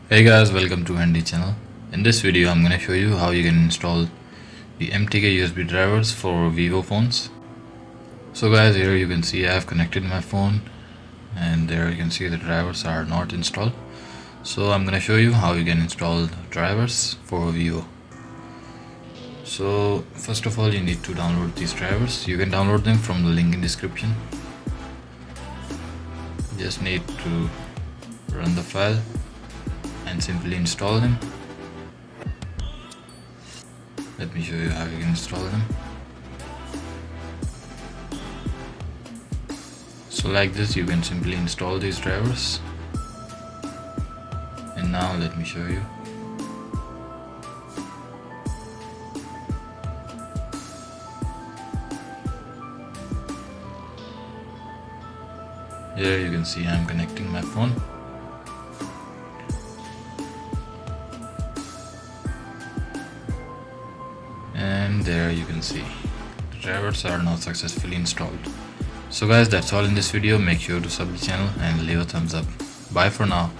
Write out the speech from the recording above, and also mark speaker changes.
Speaker 1: Hey guys, welcome to Handy channel. In this video I'm gonna show you how you can install the MTK USB drivers for Vivo phones. So guys, here you can see I have connected my phone and there you can see the drivers are not installed. So I'm gonna show you how you can install drivers for Vivo. So first of all you need to download these drivers. You can download them from the link in description. Just need to run the file and simply install them. Let me show you how you can install them. So like this you can simply install these drivers. And now let me show you. Here you can see I'm connecting my phone. And there you can see the drivers are now successfully installed. So guys, that's all in this video. Make sure to sub the channel and leave a thumbs up. Bye for now.